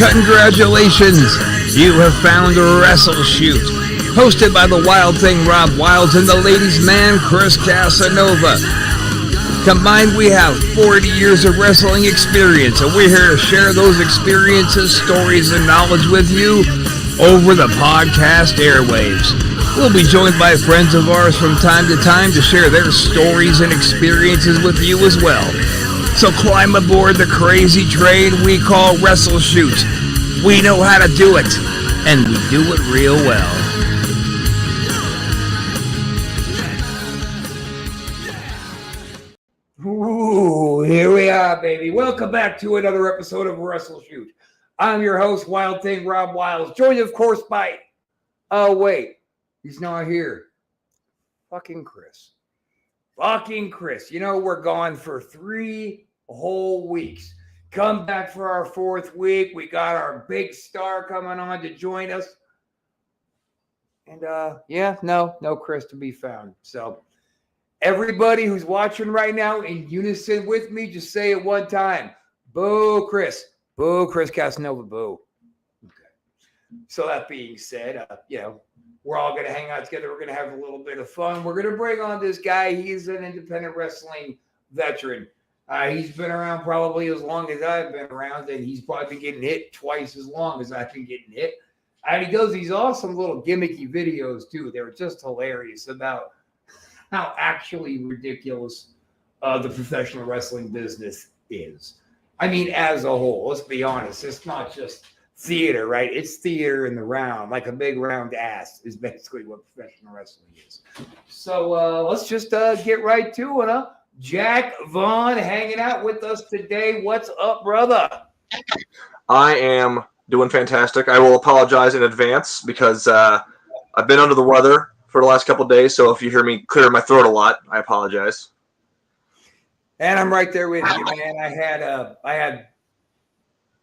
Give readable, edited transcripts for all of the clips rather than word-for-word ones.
Congratulations! You have found WrestleShoot, hosted by the Wild Thing Rob Wilds and the ladies' man Chris Casanova. Combined, we have 40 years of wrestling experience, and we're here to share those experiences, stories, and knowledge with you over the podcast airwaves. We'll be joined by friends of ours from time to time to share their stories and experiences with you as well. So climb aboard the crazy train we call WrestleShoot. We know how to do it, and we do it real well. Ooh, here we are, baby. Welcome back to another episode of WrestleShoot. I'm your host, Wild Thing Rob Wilds, joined, of course, by... Oh, wait. He's not here. Fucking Chris. You know, we're gone for 3 whole weeks. Come back for our 4th week. We got our big star coming on to join us. And, no Chris to be found. So, everybody who's watching right now in unison with me, just say it one time. Boo, Chris. Boo, Chris Casanova. Boo. Okay. So, that being said, we're all going to hang out together. We're going to have a little bit of fun. We're going to bring on this guy. He's an independent wrestling veteran. He's been around probably as long as I've been around, and he's probably been getting hit twice as long as I've been getting hit. And he does these awesome little gimmicky videos, too. They were just hilarious about how actually ridiculous the professional wrestling business is. I mean, as a whole, let's be honest. It's not just theater, right? It's theater in the round, like a big round ass is basically what professional wrestling is. So let's just get right to it, huh? Jack Vaughn hanging out with us today. What's up, brother? I am doing fantastic. I will apologize in advance because I've been under the weather for the last couple of days, so if you hear me clear my throat a lot, I apologize. And I'm right there with you, man. I had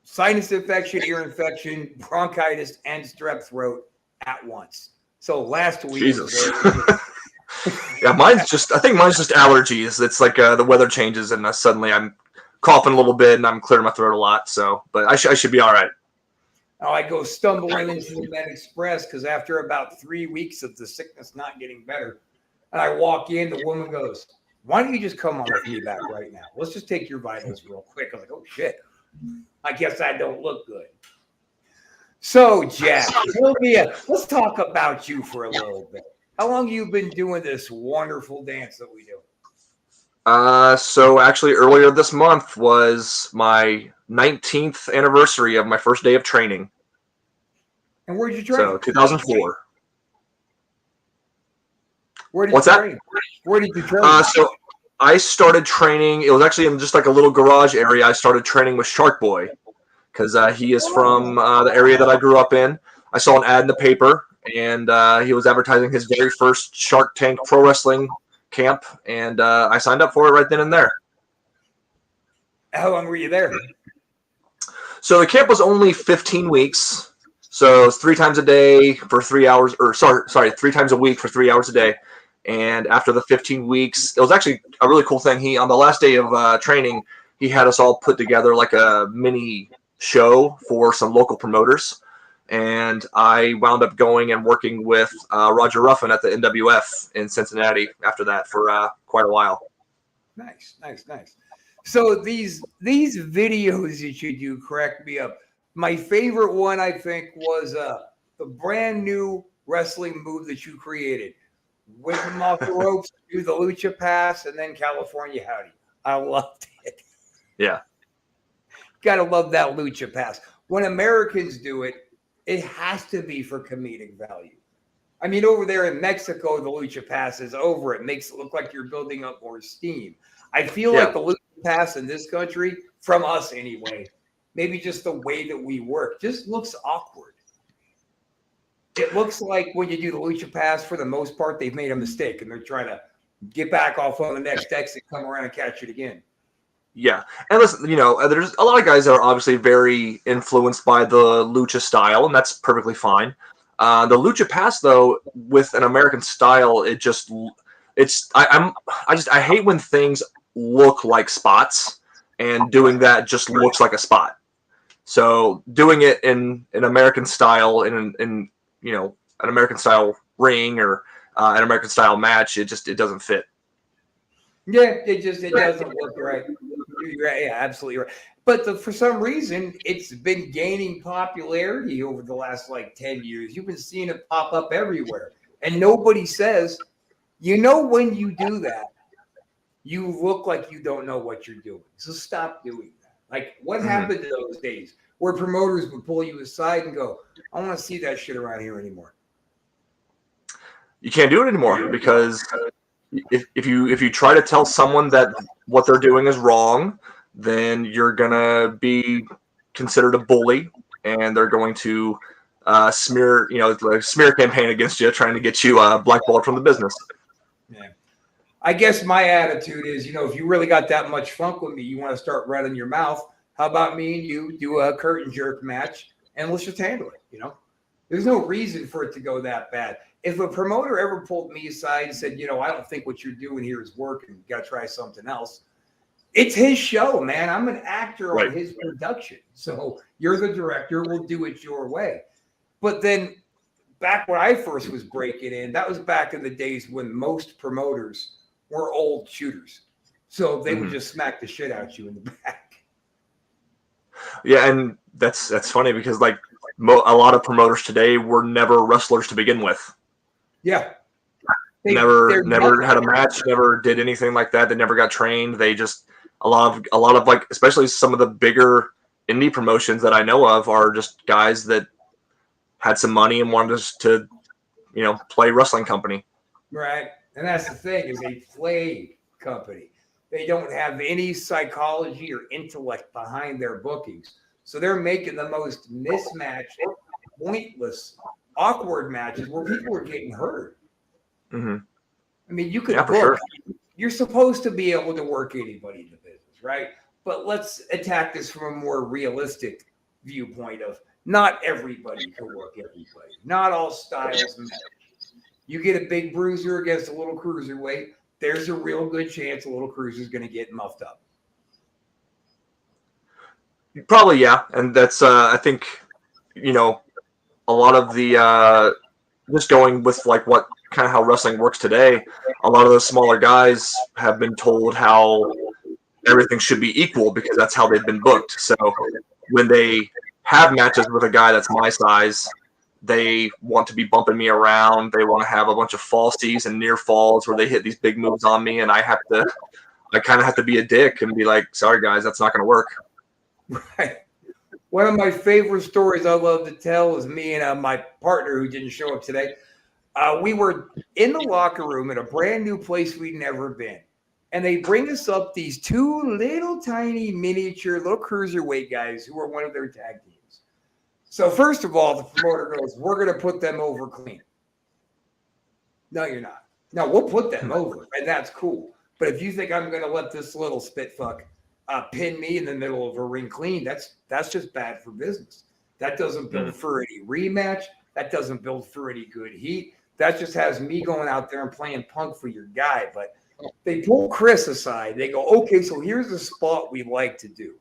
sinus infection, ear infection, bronchitis, and strep throat at once. So last week. Jesus. Yeah, I think mine's just allergies. It's like the weather changes and suddenly I'm coughing a little bit and I'm clearing my throat a lot. So, but I should be all right. Oh, I go stumbling into the Med Express because after about 3 weeks of the sickness not getting better, and I walk in, the woman goes, "Why don't you just come on with me back right now? Let's just take your vitals real quick." I'm like, "Oh shit, I guess I don't look good." So, Jack, let's talk about you for a little bit. How long have you been doing this wonderful dance that we do? So actually earlier this month was my 19th anniversary of my first day of training. And where'd you train? So 2004. What's that? Where did you train? So I started training. It was actually in just like a little garage area. I started training with Shark Boy because he is from the area that I grew up in. I saw an ad in the paper. And he was advertising his very first Shark Tank Pro Wrestling camp, and I signed up for it right then and there. How long were you there? So the camp was only 15 weeks, so it's 3 times a day for 3 hours, or sorry, 3 times a week for 3 hours a day. And after the 15 weeks, it was actually a really cool thing. He, on the last day of training, he had us all put together like a mini show for some local promoters. And I wound up going and working with Roger Ruffin at the NWF in Cincinnati after that for quite a while. Nice. So these videos that you do crack me up. My favorite one, I think, was the brand new wrestling move that you created. Whip him off the ropes, do the Lucha Pass, and then California Howdy. I loved it. Yeah. Gotta love that Lucha Pass. When Americans do it, it has to be for comedic value. I mean, over there in Mexico, the Lucha Pass is over. It makes it look like you're building up more steam. I feel like the Lucha Pass in this country, from us anyway, maybe just the way that we work, just looks awkward. It looks like when you do the Lucha Pass, for the most part, they've made a mistake and they're trying to get back off on the next exit, come around and catch it again. Yeah, and listen, there's a lot of guys that are obviously very influenced by the lucha style, and that's perfectly fine. The Lucha Pass, though, with an American style, I hate when things look like spots, and doing that just looks like a spot. So doing it in an American style, in an American style ring or an American style match, it doesn't fit. Yeah, it doesn't look right. You're right. Yeah, absolutely right. But for some reason, it's been gaining popularity over the last like 10 years. You've been seeing it pop up everywhere. And nobody says, when you do that, you look like you don't know what you're doing. So stop doing that. Like, what happened to those days where promoters would pull you aside and go, I want to see that shit around here anymore? You can't do it anymore because if you try to tell someone that what they're doing is wrong, then you're gonna be considered a bully, and they're going to smear campaign against you, trying to get you blackballed from the business. Yeah. I guess my attitude is, if you really got that much funk with me, you want to start running your mouth. How about me and you do a curtain jerk match and let's just handle it? There's no reason for it to go that bad. If a promoter ever pulled me aside and said, I don't think what you're doing here is working, you got to try something else. It's his show, man. I'm an actor on his production. So you're the director. We'll do it your way. But then back when I first was breaking in, that was back in the days when most promoters were old shooters. So they would just smack the shit out you in the back. Yeah, and that's funny because a lot of promoters today were never wrestlers to begin with. Yeah. Never had a match, never did anything like that. They never got trained. They just a lot of especially some of the bigger indie promotions that I know of are just guys that had some money and wanted to play wrestling company. Right. And that's the thing, is they play company. They don't have any psychology or intellect behind their bookings. So they're making the most mismatched, pointless, awkward matches where people are getting hurt. Mm-hmm. I mean, you could book. Sure. You're supposed to be able to work anybody in the business, right? But let's attack this from a more realistic viewpoint of not everybody can work everybody. Not all styles matter. You get a big bruiser against a little cruiserweight, there's a real good chance a little cruiser is going to get muffed up. Probably, yeah. And that's, I think, a lot of the, just going with what kind of how wrestling works today, a lot of those smaller guys have been told how everything should be equal because that's how they've been booked. So when they have matches with a guy that's my size, they want to be bumping me around. They want to have a bunch of falsies and near falls where they hit these big moves on me, and I kind of have to be a dick and be like, sorry guys, that's not going to work. Right. One of my favorite stories I love to tell is me and my partner who didn't show up today. We were in the locker room at a brand new place we'd never been. And they bring us up these two little tiny miniature little cruiserweight guys who are one of their tag teams. So first of all, the promoter goes, we're going to put them over clean. No, you're not. No, we'll put them over, and that's cool. But if you think I'm going to let this little spitfuck pin me in the middle of a ring clean, that's just bad for business. That doesn't build for any rematch. That doesn't build for any good heat. That just has me going out there and playing punk for your guy. But they pull Chris aside. They go, okay, so here's the spot we like to do.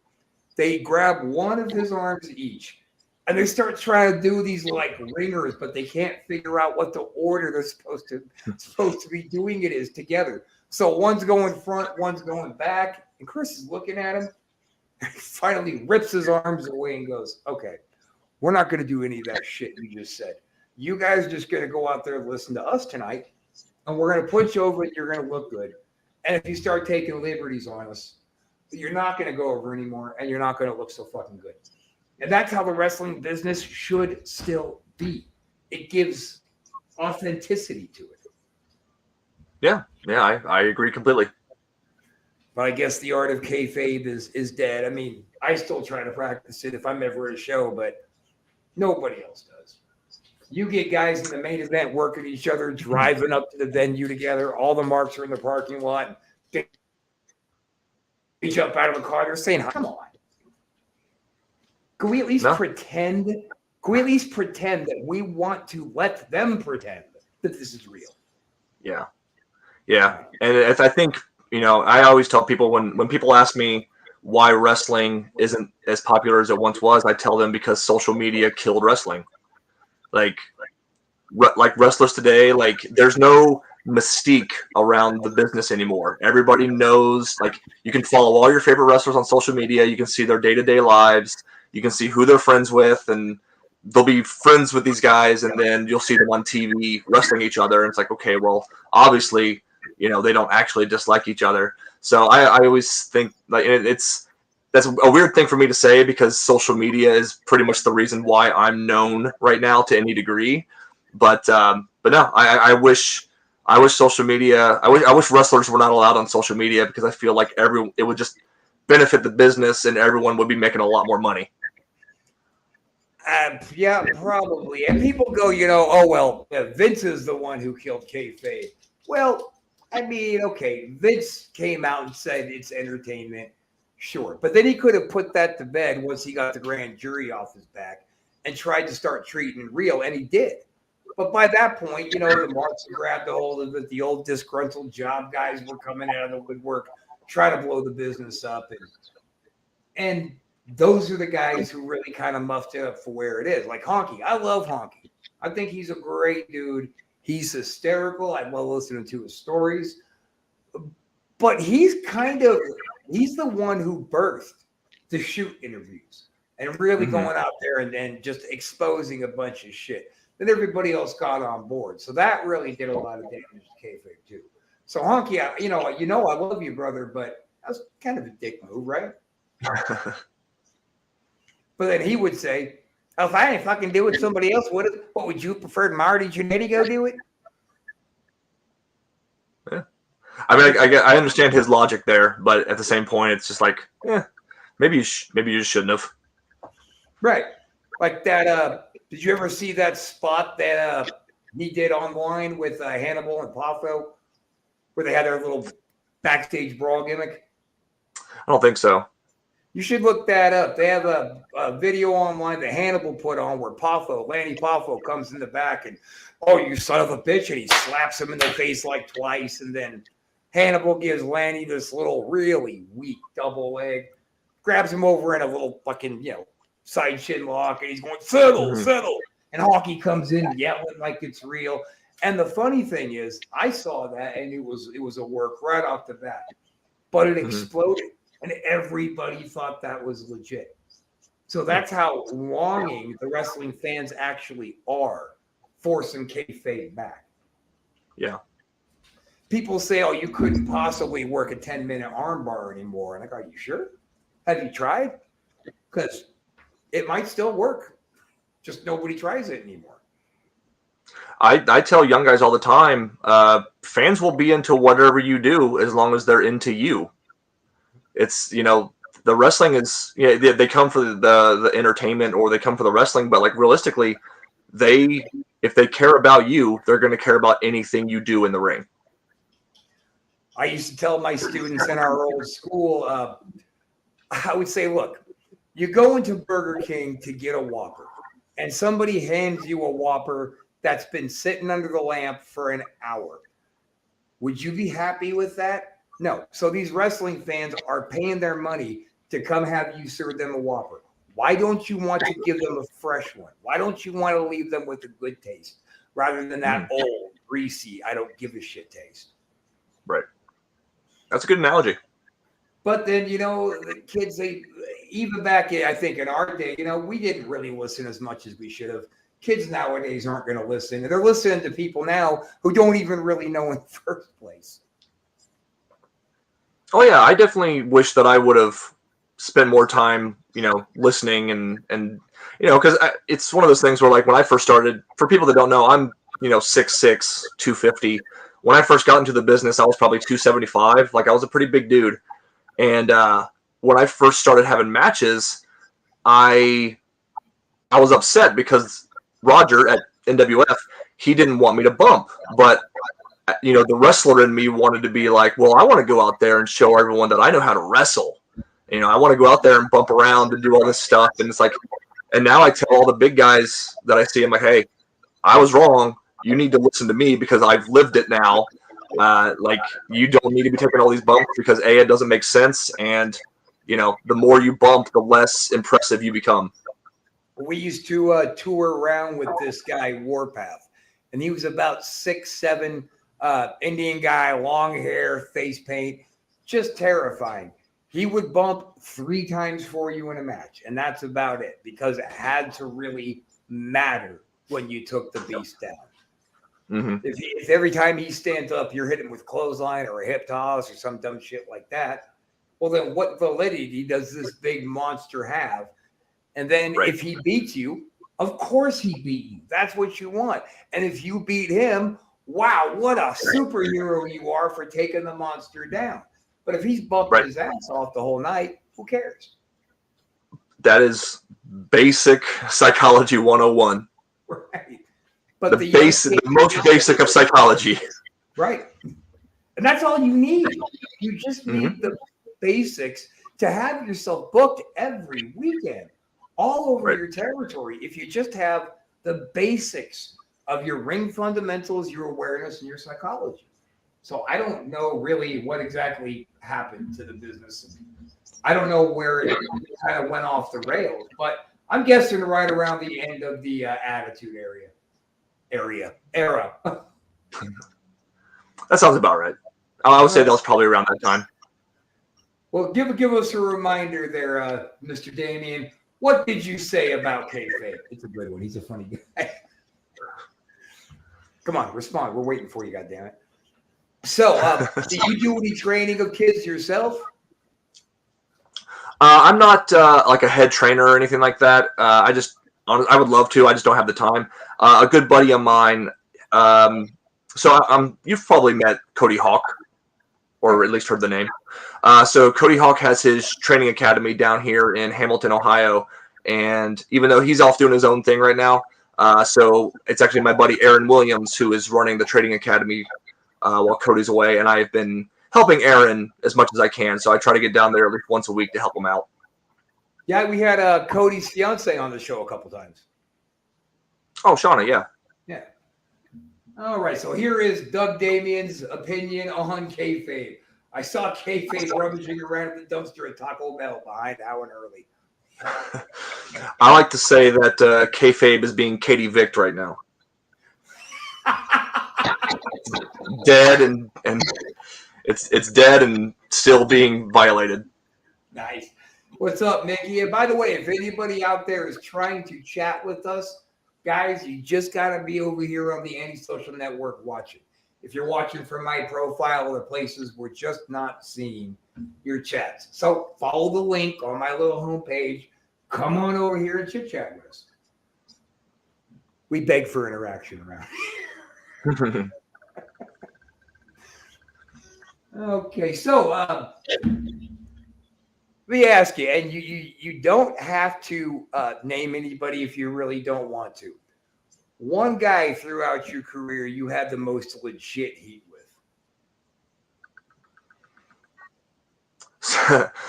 They grab one of his arms each, and they start trying to do these like ringers, but they can't figure out what the order they're supposed to be doing it is together. So one's going front, one's going back, and Chris is looking at him. And he finally rips his arms away and goes, okay, we're not going to do any of that shit you just said. You guys are just going to go out there and listen to us tonight, and we're going to put you over and you're going to look good. And if you start taking liberties on us, you're not going to go over anymore, and you're not going to look so fucking good. And that's how the wrestling business should still be. It gives authenticity to it. Yeah, I agree completely. But I guess the art of kayfabe is dead. I mean, I still try to practice it if I'm ever at a show, but nobody else does. You get guys in the main event working each other, driving up to the venue together. All the marks are in the parking lot. They jump out of a car. They're saying, come on. Can we at least pretend? Can we at least pretend that we want to let them pretend that this is real? Yeah. And I think, I always tell people when people ask me why wrestling isn't as popular as it once was, I tell them because social media killed wrestling. Like wrestlers today, like there's no mystique around the business anymore. Everybody knows, like you can follow all your favorite wrestlers on social media. You can see their day-to-day lives. You can see who they're friends with, and they'll be friends with these guys, and then you'll see them on TV wrestling each other. And it's like, okay, well, obviously, they don't actually dislike each other. So I always think like that's a weird thing for me to say because social media is pretty much the reason why I'm known right now to any degree. But no, I wish social media. I wish wrestlers were not allowed on social media because I feel like it would just benefit the business and everyone would be making a lot more money. Yeah, probably. And people go, oh well, Vince is the one who killed kayfabe. Well, I mean, okay, Vince came out and said it's entertainment, sure, but then he could have put that to bed once he got the grand jury off his back and tried to start treating it real, and he did. But by that point, the marks grabbed a hold of it. The old disgruntled job guys were coming out of the woodwork, trying to blow the business up, and those are the guys who really kind of muffed it up for where it is. Like Honky. I love Honky. I think he's a great dude. He's hysterical. I love listening to his stories. But he's the one who birthed the shoot interviews and really going out there and just exposing a bunch of shit. Then everybody else got on board. So that really did a lot of damage to kayfabe too. So Honky, I love you, brother, but that's kind of a dick move, right? But then he would say, oh, if I didn't fucking do it, somebody else would have. What, would you prefer Marty Jannetty go do it? Yeah. I mean, I understand his logic there, but at the same point, it's just like, maybe you just shouldn't have. Right. Like that, did you ever see that spot that he did online with Hannibal and Poffo, where they had their little backstage brawl gimmick? I don't think so. You should look that up. They have a video online that Hannibal put on where Lanny Poffo comes in the back and, oh, you son of a bitch, and he slaps him in the face like twice. And then Hannibal gives Lanny this little really weak double leg, grabs him over in a little fucking, side chin lock, and he's going, settle. And Honky comes in yelling like it's real. And the funny thing is, I saw that, and it was a work right off the bat. But it exploded. And everybody thought that was legit. So that's how longing the wrestling fans actually are for some kayfabe back. Yeah. People say, oh, you couldn't possibly work a 10-minute armbar anymore. And I go, are you sure? Have you tried? Because it might still work. Just nobody tries it anymore. I tell young guys all the time, fans will be into whatever you do as long as they're into you. It's, the wrestling is, they come for the entertainment or they come for the wrestling, but like realistically, if they care about you, they're going to care about anything you do in the ring. I used to tell my students in our old school, I would say, look, you go into Burger King to get a Whopper, and somebody hands you a Whopper that's been sitting under the lamp for an hour. Would you be happy with that? No. So these wrestling fans are paying their money to come have you serve them a Whopper. Why don't you want to give them a fresh one? Why don't you want to leave them with a good taste rather than that old, greasy, I don't give a shit taste? Right. That's a good analogy. But then, the kids, even back, I think in our day, we didn't really listen as much as we should have. Kids nowadays aren't going to listen. And they're listening to people now who don't even really know in the first place. Oh yeah, I definitely wish that I would have spent more time, listening and because it's one of those things where like when I first started, for people that don't know, I'm 6'6", 250. When I first got into the business, I was probably 275. Like I was a pretty big dude, and when I first started having matches, I was upset because Roger at NWF, he didn't want me to bump, but the wrestler in me wanted to be like, well, I want to go out there and show everyone that I know how to wrestle. I want to go out there and bump around and do all this stuff. And it's like, and now I tell all the big guys that I see, I'm like, hey, I was wrong. You need to listen to me because I've lived it now. Like, you don't need to be taking all these bumps because A, it doesn't make sense, and the more you bump, the less impressive you become. We used to tour around with this guy, Warpath, and he was about 6'7", Indian guy, long hair, face paint, just terrifying. He would bump 3 times for you in a match, and that's about it, because it had to really matter when you took the beast down. Mm-hmm. If every time he stands up, you're hitting with clothesline or a hip toss or some dumb shit like that, well, then what validity does this big monster have? And then if he beats you, of course he beat you. That's what you want. And if you beat him, wow, what a superhero you are for taking the monster down. But if he's bumped his ass off the whole night, who cares? That is basic psychology 101. Right. But the most basic of psychology. Right. And that's all you need. You just need the basics to have yourself booked every weekend, all over your territory. If you just have the basics of your ring fundamentals, your awareness, and your psychology. So I don't know really what exactly happened to the business. I don't know where it kind of went off the rails, but I'm guessing right around the end of the Attitude era. That sounds about right. I would say that was probably around that time. Well, give us a reminder there, Mr. Damien. What did you say about kayfabe? It's a good one. He's a funny guy. Come on, respond. We're waiting for you, goddammit. So, do you do any training of kids yourself? I'm not like a head trainer or anything like that. I would love to. I just don't have the time. A good buddy of mine. You've probably met Cody Hawk, or at least heard the name. So Cody Hawk has his training academy down here in Hamilton, Ohio. And even though he's off doing his own thing right now, so it's actually my buddy Aaron Williams who is running the training academy while Cody's away. And I've been helping Aaron as much as I can. So I try to get down there at least once a week to help him out. Yeah, we had Cody's fiance on the show a couple times. Oh, Shauna, yeah. Yeah. All right, so here is Doug Damien's opinion on kayfabe. I saw kayfabe rummaging around in the dumpster at Taco Bell behind Howard Early. I like to say that kayfabe is being Katie Vicked right now. Dead and it's dead and still being violated. Nice. What's up, Mickey? And by the way, if anybody out there is trying to chat with us, guys, you just got to be over here on the Anti-Social Network watching. If you're watching from my profile or places, we're just not seeing your chats. So follow the link on my little homepage. Come on over here and chit-chat with us. We beg for interaction around here. Okay, so let me ask you, and you don't have to name anybody if you really don't want to. One guy throughout your career you had the most legit heat with.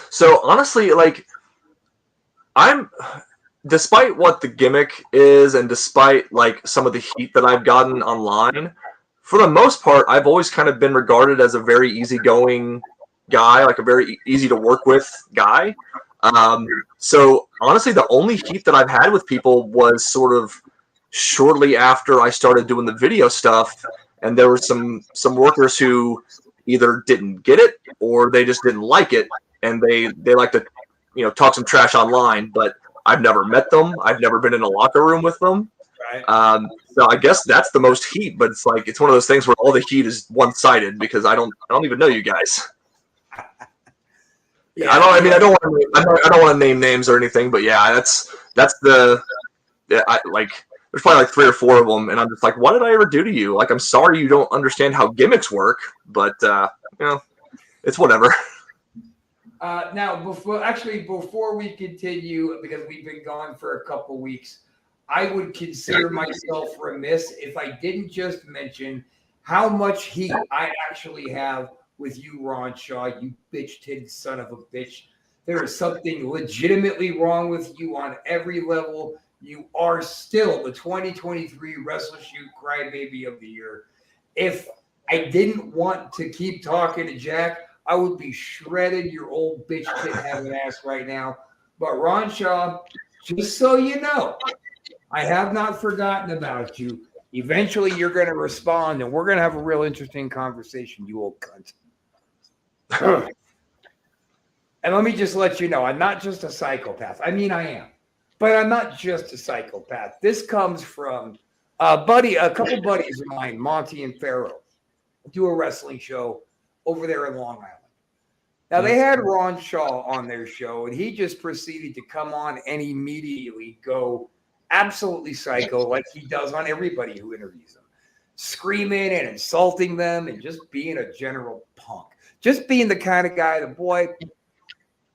So honestly, like despite what the gimmick is and despite like some of the heat that I've gotten online, for the most part, I've always kind of been regarded as a very easygoing guy, like a very easy to work with guy. So honestly, the only heat that I've had with people was sort of shortly after I started doing the video stuff, and there were some workers who either didn't get it or they just didn't like it, and they like to talk some trash online, but I've never met them. I've never been in a locker room with them. Right. So I guess that's the most heat, but it's one of those things where all the heat is one-sided because I don't even know you guys. Yeah, I don't want to name names or anything, but yeah, that's there's probably like 3 or 4 of them, and I'm just like, what did I ever do to you? Like, I'm sorry you don't understand how gimmicks work, but it's whatever. Now, before we continue, because we've been gone for a couple weeks, I would consider myself remiss if I didn't just mention how much heat I actually have with you, Ron Shaw, you bitch-titted son of a bitch. There is something legitimately wrong with you on every level. You are still the 2023 WrestleShoot Crybaby of the Year. If I didn't want to keep talking to Jack, I would be shredded your old bitch tit having ass right now. But Ron Shaw, just so you know, I have not forgotten about you. Eventually, you're going to respond, and we're going to have a real interesting conversation, you old cunt. And let me just let you know, I'm not just a psychopath. I mean, I am. But I'm not just a psychopath. This comes from a couple buddies of mine, Monty and Pharaoh, do a wrestling show over there in Long Island. Now, they had Ron Shaw on their show, and he just proceeded to come on and immediately go absolutely psycho like he does on everybody who interviews him, screaming and insulting them and just being a general punk. Just being the kind of guy that, boy,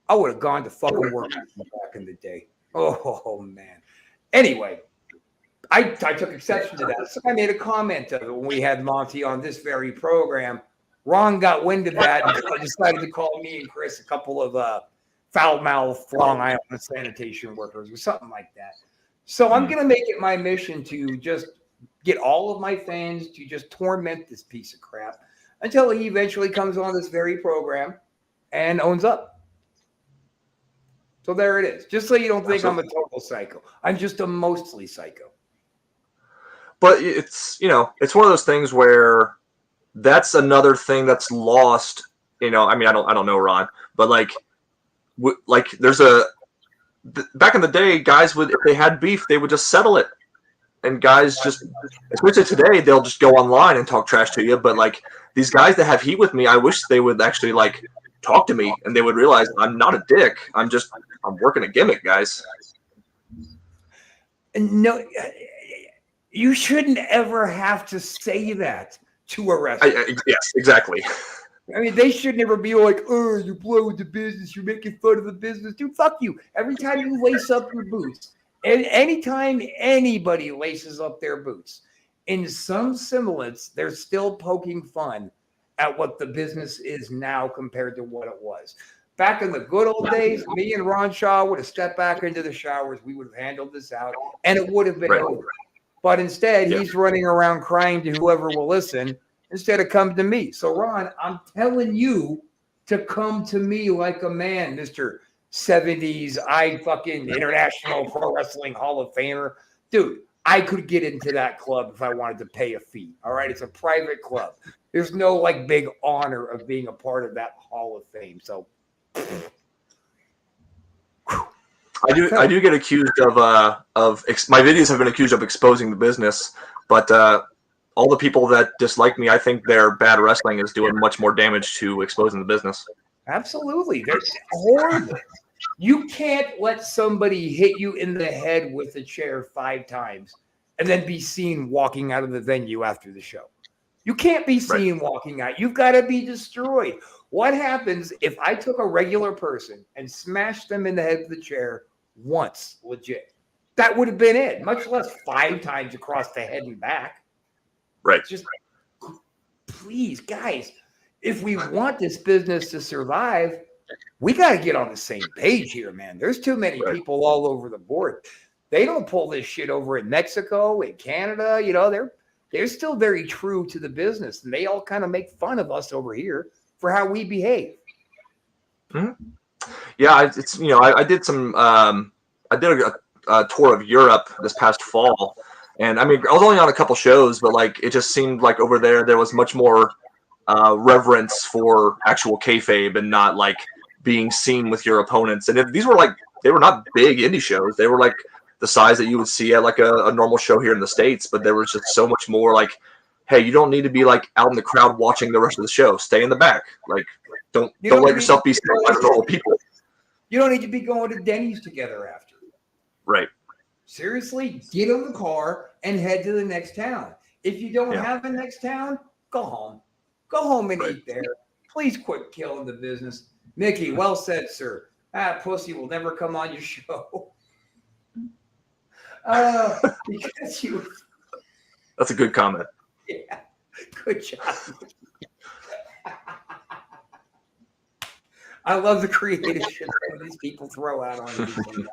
I would have gone to fucking work back in the day. Oh, man. Anyway, I took exception to that. So I made a comment of it when we had Monty on this very program. Ron got wind of that and decided to call me and Chris a couple of foul-mouthed Long Island sanitation workers or something like that. So I'm going to make it my mission to just get all of my fans to just torment this piece of crap until he eventually comes on this very program and owns up. So there it is. Just so you don't think I'm a total psycho. I'm just a mostly psycho. But it's, it's one of those things where that's another thing that's lost. I mean, I don't know Ron, but like there's back in the day, guys would, if they had beef, they would just settle it. And guys just, especially today, they'll just go online and talk trash to you. But like these guys that have heat with me, I wish they would actually like talk to me and they would realize I'm not a dick. I'm working a gimmick, guys. No, you shouldn't ever have to say that to a wrestler. Yes, exactly. I mean, they should never be like, oh, you're blowing the business. You're making fun of the business. Dude, fuck you. Every time you lace up your boots, and anytime anybody laces up their boots, in some semblance, they're still poking fun at what the business is now compared to what it was. Back in the good old days, me and Ron Shaw would have stepped back into the showers. We would have handled this out, and it would have been over. But instead, he's running around crying to whoever will listen instead of come to me. So, Ron, I'm telling you to come to me like a man, Mr. 70s, fucking International Pro Wrestling Hall of Famer. Dude, I could get into that club if I wanted to pay a fee. All right? It's a private club. There's no, like, big honor of being a part of that Hall of Fame. So, I do get accused of my videos have been accused of exposing the business, but all the people that dislike me, I think their bad wrestling is doing much more damage to exposing the business. Absolutely. They're horrible. You can't let somebody hit you in the head with a chair 5 times and then be seen walking out of the venue after the show. You can't be seen walking out. You've got to be destroyed. What happens if I took a regular person and smashed them in the head with the chair once, legit? That would have been it, much less 5 times across the head and back. Right. Just please, guys, if we want this business to survive, we got to get on the same page here, man. There's too many people all over the board. They don't pull this shit over in Mexico, in Canada. They're still very true to the business, and they all kind of make fun of us over here for how we behave. Mm-hmm. Yeah, I did some. I did a tour of Europe this past fall. And I mean, I was only on a couple shows, but like it just seemed like over there was much more reverence for actual kayfabe and not like being seen with your opponents. And these were they were not big indie shows. They were like the size that you would see at like a normal show here in the States. But there was just so much more like, hey, you don't need to be like out in the crowd watching the rest of the show. Stay in the back. Like don't let yourself be seen by normal people. You don't need to be going to Denny's together after. Right. Seriously, get in the car and head to the next town. If you don't have a next town, go home. Go home and eat there. Please quit killing the business. Mickey, well said, sir. Pussy will never come on your show. Because you... That's a good comment. Yeah, good job. I love the creative shit that these people throw out on YouTube.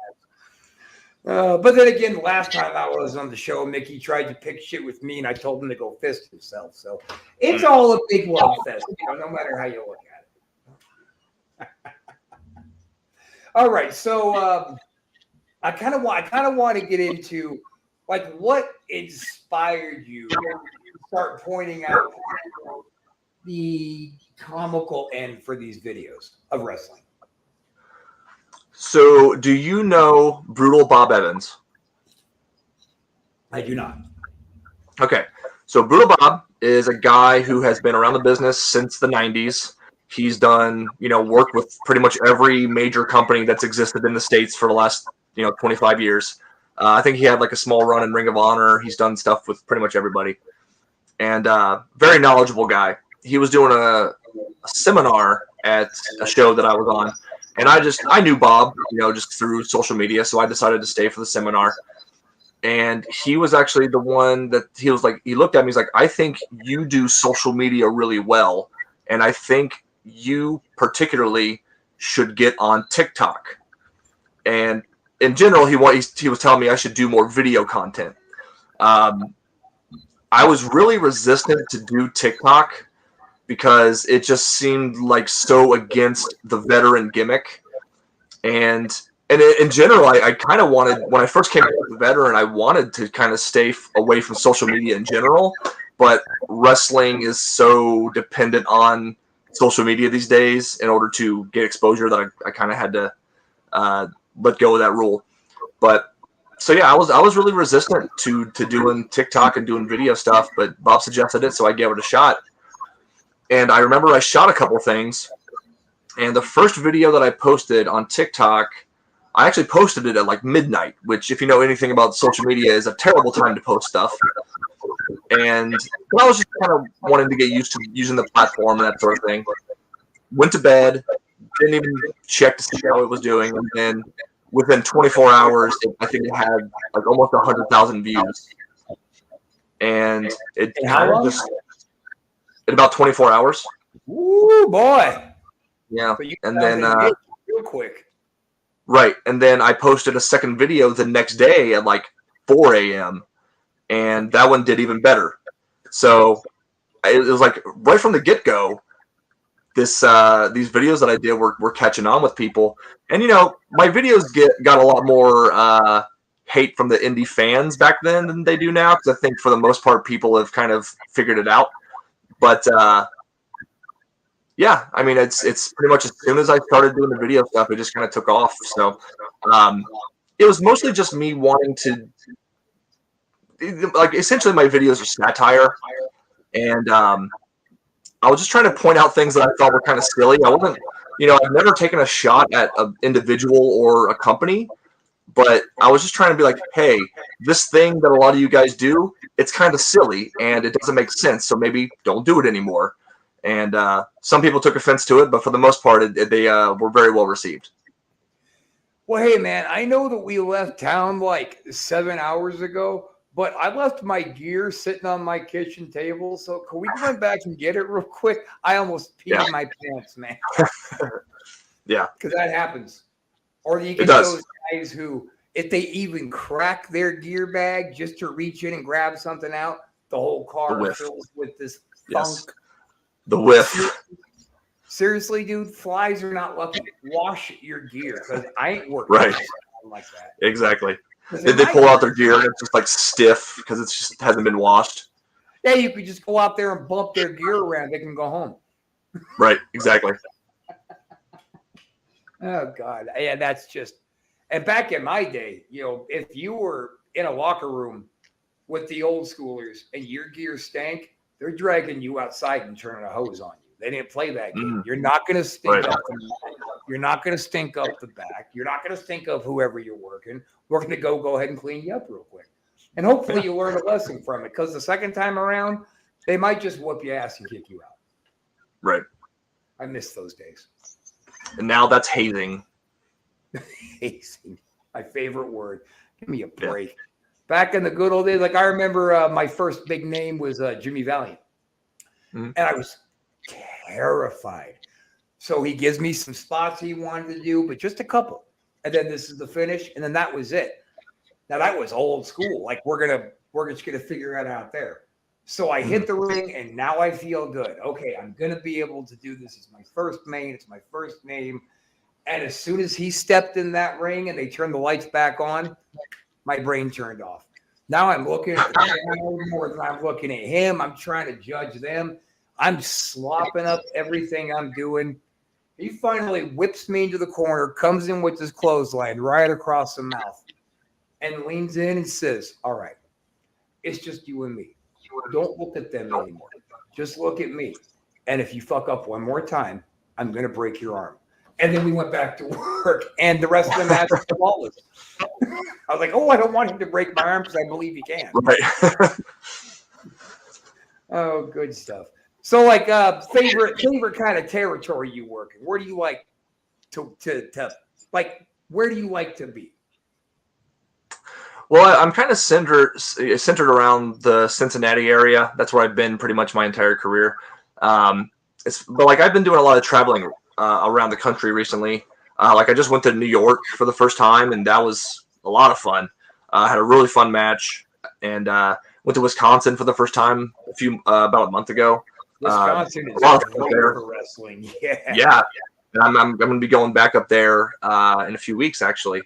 But then again, last time I was on the show, Mickey tried to pick shit with me, and I told him to go fist himself. So it's all a big love fest, no matter how you look at it. All right, so I kind of want to get into like what inspired you to start pointing out the comical end for these videos of wrestling. So, do you know Brutal Bob Evans? I do not. Okay. So, Brutal Bob is a guy who has been around the business since the 90s. He's done, work with pretty much every major company that's existed in the States for the last, 25 years. I think he had like a small run in Ring of Honor. He's done stuff with pretty much everybody. And very knowledgeable guy. He was doing a seminar at a show that I was on. And I knew Bob, just through social media. So I decided to stay for the seminar. And he was actually the one that he looked at me, he's like, I think you do social media really well. And I think you particularly should get on TikTok. And in general, he was telling me I should do more video content. I was really resistant to do TikTok because it just seemed like so against the veteran gimmick. And in general, I kind of wanted, when I first came out with the veteran, I wanted to kind of stay away from social media in general. But wrestling is so dependent on social media these days in order to get exposure that I kind of had to let go of that rule. But so yeah, I was really resistant to doing TikTok and doing video stuff, but Bob suggested it, so I gave it a shot. And I remember I shot a couple things, and the first video that I posted on TikTok, I actually posted it at like midnight, which, if you know anything about social media, is a terrible time to post stuff. And I was just kind of wanting to get used to using the platform and that sort of thing. Went to bed, didn't even check to see how it was doing, and then within 24 hours, I think it had like almost 100,000 views. And it kind of just in about 24 hours. Ooh, boy. Yeah. So and then real quick. Right. And then I posted a second video the next day at like 4 a.m. and that one did even better. So it was like right from the get-go, these videos that I did were catching on with people. And my videos got a lot more hate from the indie fans back then than they do now, because I think for the most part people have kind of figured it out. But yeah, I mean, it's pretty much as soon as I started doing the video stuff, it just kind of took off. So it was mostly just me wanting to, like, essentially my videos are satire, and I was just trying to point out things that I thought were kind of silly. I wasn't, I've never taken a shot at an individual or a company, but I was just trying to be like, hey, this thing that a lot of you guys do, it's kind of silly and it doesn't make sense, so maybe don't do it anymore. And some people took offense to it, but for the most part, they were very well received. Well, hey, man, I know that we left town like 7 hours ago, but I left my gear sitting on my kitchen table. So can we run back and get it real quick? I almost peed my pants, man. Yeah. Because that happens. Or you get those guys who, if they even crack their gear bag just to reach in and grab something out, the whole car fills with this funk. The whiff. Seriously, dude, flies are not lucky. Wash your gear, because I ain't working like that. Exactly. They pull out their gear and it's just like stiff because it just hasn't been washed. Yeah, you could just go out there and bump their gear around. They can go home. Right, exactly. Oh, God. Yeah, that's just... And back in my day, if you were in a locker room with the old schoolers and your gear stank, they're dragging you outside and turning a hose on you. They didn't play that game. You're not going to stink up you're not going to stink up the back. You're not going to stink up whoever you're working. We're going to go ahead and clean you up real quick. And hopefully you learn a lesson from it, because the second time around, they might just whoop your ass and kick you out. Right. I miss those days. And now that's hazing. Hazing. My favorite word. Give me a break. Yeah. Back in the good old days, like I remember my first big name was Jimmy Valiant. And I was terrified. So he gives me some spots he wanted to do, but just a couple. And then this is the finish, and then that was it. Now that was old school. Like we're just gonna figure it out there. So I hit the ring, and now I feel good. Okay, I'm gonna be able to do this. It's my first main. It's my first name, And as soon as he stepped in that ring and they turned the lights back on, my brain turned off. Now I'm looking at the crowd more than I'm looking at him. I'm trying to judge them. I'm slopping up everything I'm doing. He finally whips me into the corner, comes in with his clothesline right across the mouth, and leans in and says, all right, it's just you and me. Don't look at them anymore. Just look at me. And if you fuck up one more time, I'm going to break your arm. And then we went back to work, and the rest of the match was flawless. I was like, oh, I don't want him to break my arm because I believe he can. Right. Oh, good stuff. So, like, favorite kind of territory you work in? Where do you like to where do you like to be? Well, I'm kind of centered around the Cincinnati area. That's where I've been pretty much my entire career. But like I've been doing a lot of traveling around the country recently. Like I just went to New York for the first time, and that was a lot of fun. Had a really fun match, and went to Wisconsin for the first time about a month ago. Wisconsin is great for wrestling. Yeah. And I'm going to be going back up there in a few weeks, actually.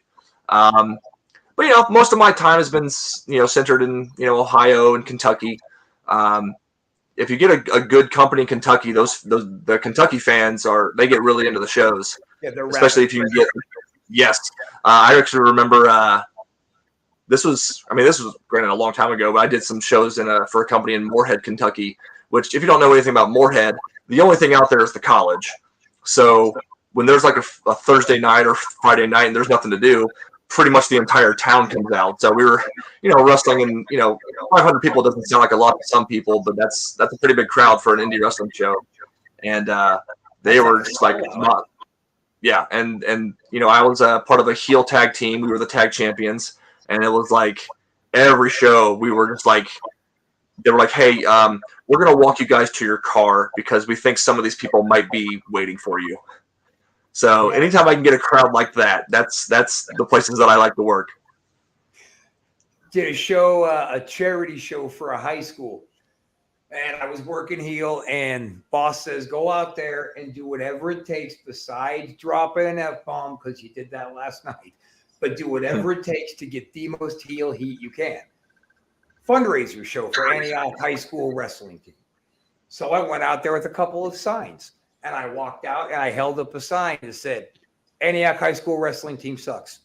But most of my time has been centered in Ohio and Kentucky. If you get a good company in Kentucky, the Kentucky fans they get really into the shows. Yeah, they're especially if you can get. Yes, I actually remember. This was granted a long time ago, but I did some shows for a company in Moorhead, Kentucky. Which, if you don't know anything about Moorhead, the only thing out there is the college. So when there's like a Thursday night or Friday night and there's nothing to do, pretty much the entire town comes out. So we were, wrestling, and 500 people doesn't sound like a lot to some people, but that's a pretty big crowd for an indie wrestling show. And they were just like, yeah. And I was part of a heel tag team. We were the tag champions, and it was like every show we were just like, they were like, hey, we're going to walk you guys to your car because we think some of these people might be waiting for you. So anytime I can get a crowd like that, that's the places that I like to work. Did a show, a charity show for a high school. And I was working heel, and boss says, go out there and do whatever it takes besides dropping an F-bomb, because you did that last night. But do whatever it takes to get the most heel heat you can. Fundraiser show for Antioch High School wrestling team. So I went out there with a couple of signs, and I walked out and I held up a sign that said, Antioch High School wrestling team sucks.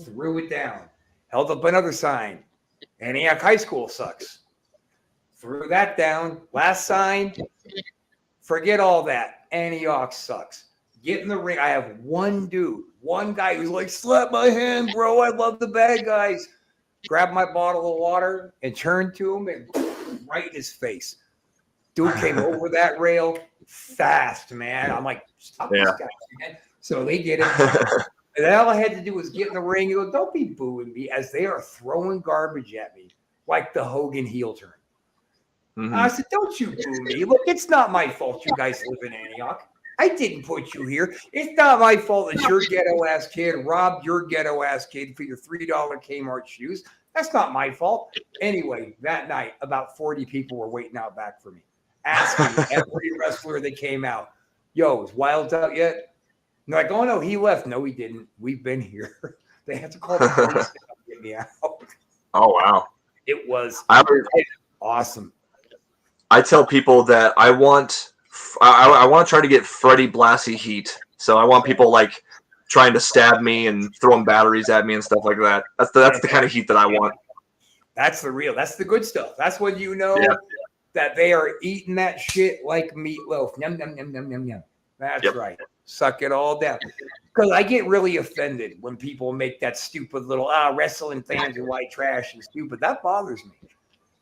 Threw it down. Held up another sign. Antioch High School sucks. Threw that down. Last sign. Forget all that. Antioch sucks. Get in the ring. I have one guy who's like, slap my hand, bro. I love the bad guys. Grabbed my bottle of water and turned to him and right in his face. Dude came over that rail fast, man. I'm like, stop this guy, man. So they did it. And all I had to do was get in the ring and go, don't be booing me, as they are throwing garbage at me like the Hogan heel turn. Mm-hmm. I said, don't you boo me. Look, it's not my fault you guys live in Antioch. I didn't put you here. It's not my fault that your ghetto-ass kid robbed your ghetto-ass kid for your $3 Kmart shoes. That's not my fault. Anyway, that night, about 40 people were waiting out back for me, asking every wrestler that came out, yo, is Wild out yet? And they're like, oh, no, he left. No, he didn't. We've been here. They had to call the police to get me out. Oh, wow. It was awesome. I tell people that I want to try to get Freddie Blassie heat. So I want people like trying to stab me and throwing batteries at me and stuff like that. That's the kind of heat that I want. That's the good stuff. That's when you know that they are eating that shit like meatloaf. Yum, yum, yum, yum, yum, yum. That's right. Suck it all down. Because I get really offended when people make that stupid little, wrestling fans are white trash and stupid. That bothers me.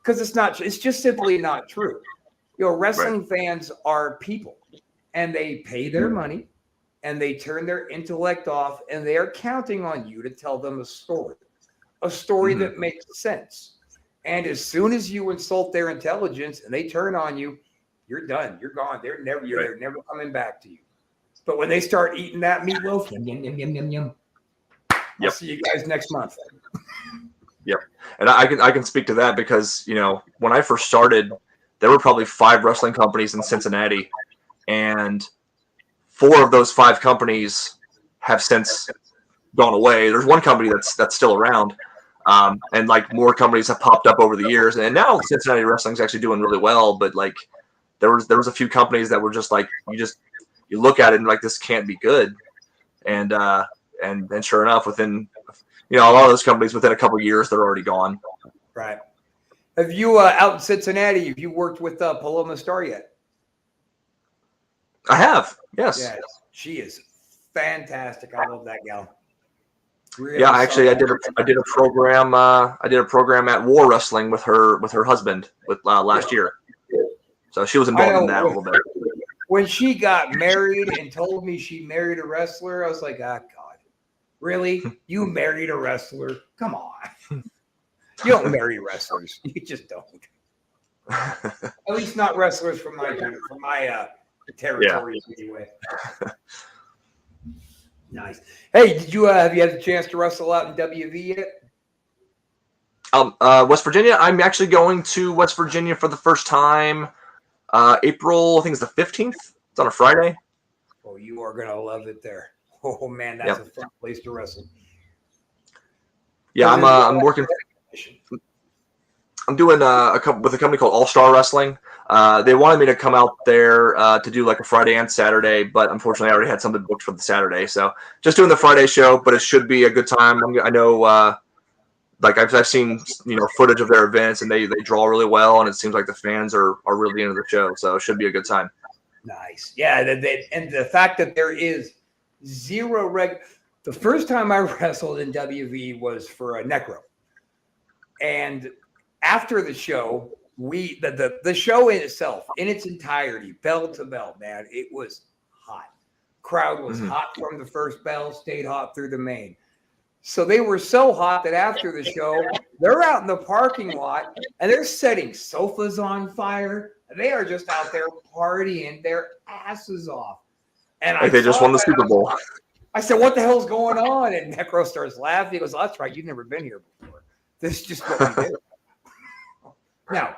Because it's just simply not true. Wrestling fans are people, and they pay their money, and they turn their intellect off, and they are counting on you to tell them a story that makes sense. And as soon as you insult their intelligence and they turn on you, you're done. You're gone. They're never coming back to you. But when they start eating that meatloaf, yum, yum, yum, yum, yum. I'll see you guys next month. Yep. And I can speak to that because, when I first started, there were probably 5 wrestling companies in Cincinnati, and 4 of those 5 companies have since gone away. There's one company that's still around, and like more companies have popped up over the years. And now Cincinnati Wrestling is actually doing really well. But like there was a few companies that were just like you look at it and like this can't be good, and sure enough, within a lot of those companies within a couple of years they're already gone. Right. Have you out in Cincinnati? Have you worked with Paloma Star yet? I have. Yes. Yeah, she is fantastic. I love that gal. Really yeah, actually, I did a program. I did a program at War Wrestling with her husband last year. So she was involved in that a little bit. When she got married and told me she married a wrestler, I was like, "Ah, God, really? You married a wrestler? Come on! You don't marry wrestlers. You just don't. At least not wrestlers from my territories anyway." Nice. Hey, did you have you had a chance to wrestle out in WV yet? West Virginia. I'm actually going to West Virginia for the first time. April, I think it's the 15th. It's on a Friday. Oh, you are gonna love it there. Oh man, that's a fun place to wrestle. Yeah, I'm working. I'm doing with a company called All Star Wrestling. They wanted me to come out there to do like a Friday and Saturday, but unfortunately I already had something booked for the Saturday. So just doing the Friday show, but it should be a good time. I know, like I've seen footage of their events, and they draw really well, and it seems like the fans are really into the show. So it should be a good time. Nice. Yeah, and the fact that there is zero the first time I wrestled in WV was for a Necro. And after the show, the show in itself, in its entirety, bell to bell, man, it was hot. Crowd was hot from the first bell, stayed hot through the main. So they were so hot that after the show, they're out in the parking lot and they're setting sofas on fire. They are just out there partying their asses off. And like they just won the Super Bowl. I said, "What the hell's going on?" And Necro starts laughing. He goes, "Oh, that's right. You've never been here before. This is just what we do." Now,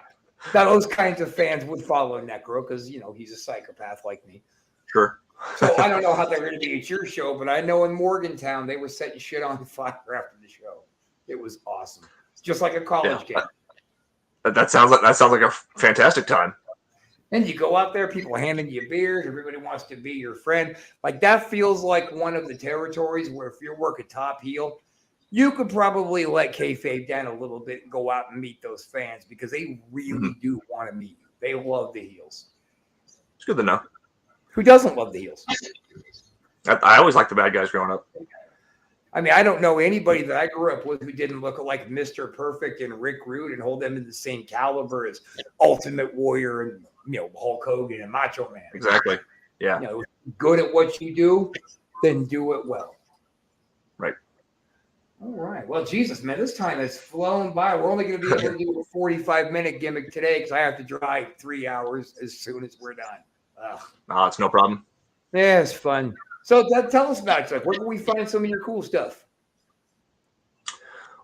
those kinds of fans would follow Necro because, he's a psychopath like me. Sure. So I don't know how they're going to be at your show, but I know in Morgantown they were setting shit on fire after the show. It was awesome. Just like a college game. That sounds like a fantastic time. And you go out there, people handing you beers, everybody wants to be your friend. Like that feels like one of the territories where if you're working top heel, you could probably let kayfabe down a little bit and go out and meet those fans because they really do want to meet you. They love the heels. It's good to know. Who doesn't love the heels? I always liked the bad guys growing up. I mean, I don't know anybody that I grew up with who didn't look like Mr. Perfect and Rick Rude and hold them in the same caliber as Ultimate Warrior and Hulk Hogan and Macho Man. Exactly. Yeah. Good at what you do, then do it well. Right. All right. Well, Jesus, man, this time has flown by. We're only going to be able to do a 45-minute gimmick today because I have to drive 3 hours as soon as we're done. It's no problem. Yeah, it's fun. So tell us about it. Where can we find some of your cool stuff?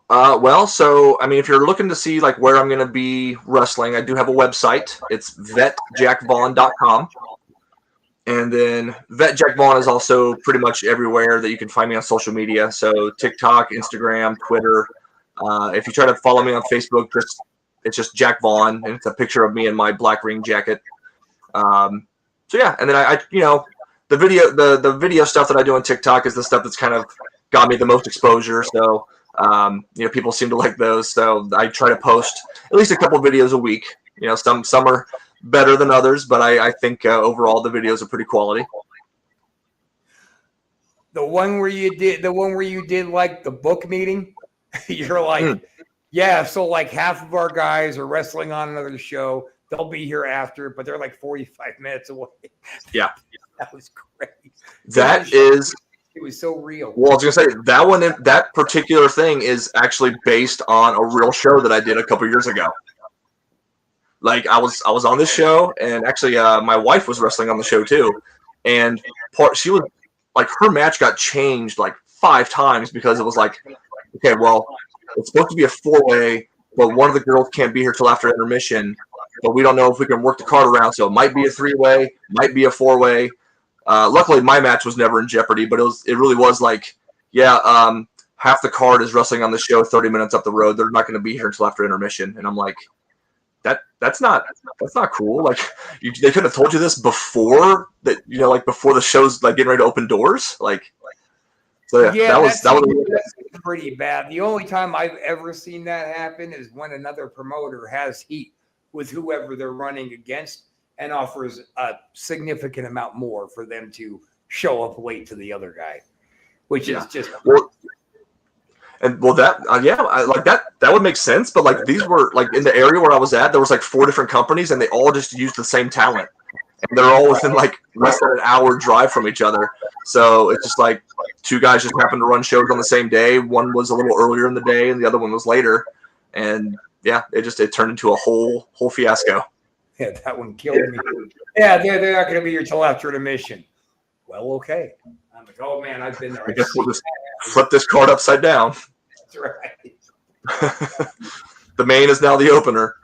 So, I mean, if you're looking to see like where I'm going to be wrestling, I do have a website. It's vetjackvaughn.com. And then Vet Jack Vaughn is also pretty much everywhere that you can find me on social media. So TikTok, Instagram, Twitter. If you try to follow me on Facebook, it's just Jack Vaughn, and it's a picture of me in my black ring jacket. So yeah, and then I the video stuff that I do on TikTok is the stuff that's kind of got me the most exposure. So people seem to like those. So I try to post at least a couple videos a week. Some are better than others, but I think overall the videos are pretty quality. The one where you did like the book meeting, you're like, yeah. So like half of our guys are wrestling on another show. They'll be here after, but they're like 45 minutes away. Yeah. That was great. It was so real. Well, I was going to say that particular thing is actually based on a real show that I did a couple years ago. Like I was on this show, and actually my wife was wrestling on the show too. And she was like, her match got changed like 5 times because it was like, okay, well, it's supposed to be a 4-way, but one of the girls can't be here till after intermission. But we don't know if we can work the card around, so it might be a 3-way, might be a 4-way. Luckily, my match was never in jeopardy, but it really was like, half the card is wrestling on the show 30 minutes up the road. They're not going to be here until after intermission. And I'm like, that's not cool. Like, they could have told you this before that, like before the show's like getting ready to open doors. Like, so that was pretty bad. The only time I've ever seen that happen is when another promoter has heat with whoever they're running against and offers a significant amount more for them to show up late to the other guy, which is just. That would make sense. But like, these were like in the area where I was at, there was like 4 different companies and they all just used the same talent. And they're all within like less than an hour drive from each other. So it's just like 2 guys just happened to run shows on the same day. One was a little earlier in the day and the other one was later. And it turned into a whole fiasco. Yeah, that one killed me. Yeah, they're not going to be here till after intermission. Well, okay. I'm like, oh man, I've been there. I guess we'll just flip this card upside down. That's right. The main is now the opener.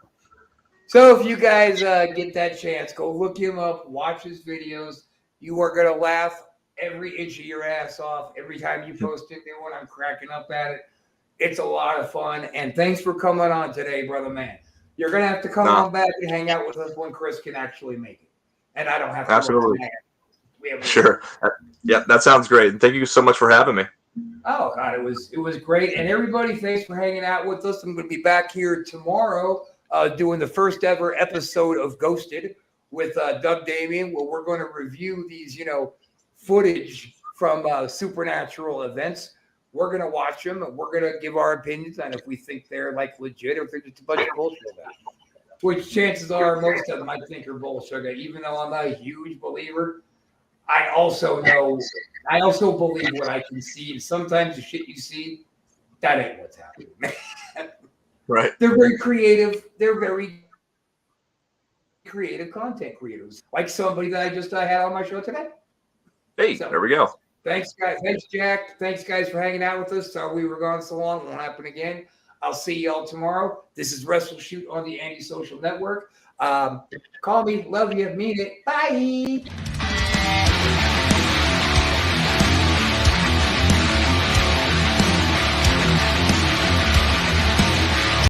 So if you guys get that chance, go look him up, watch his videos. You are going to laugh every inch of your ass off every time you post a new one. I'm cracking up at it. It's a lot of fun. And thanks for coming on today, brother man. You're going to have to come on back and hang out with us when Chris can actually make it. And I don't have to. Absolutely. Sure. Yeah, that sounds great. And thank you so much for having me. Oh, God, it was great. And everybody, thanks for hanging out with us. I'm going to be back here tomorrow doing the first ever episode of Ghosted with Doug Damien, where we're going to review these, footage from supernatural events. We're going to watch them and we're going to give our opinions on if we think they're like legit or if they're just a bunch of bullshit. Which chances are most of them I think are bullshit. Even though I'm not a huge believer, I also believe what I can see. And sometimes the shit you see, that ain't what's happening. Right. They're very creative. They're very creative content creators. Like somebody that I just had on my show today. Hey, there we go. Thanks, guys. Thanks, Jack. Thanks, guys, for hanging out with us. Sorry we were gone so long. It won't happen again. I'll see y'all tomorrow. This is WrestleShoot on the Anti-Social Network. Call me. Love you. Mean it. Bye.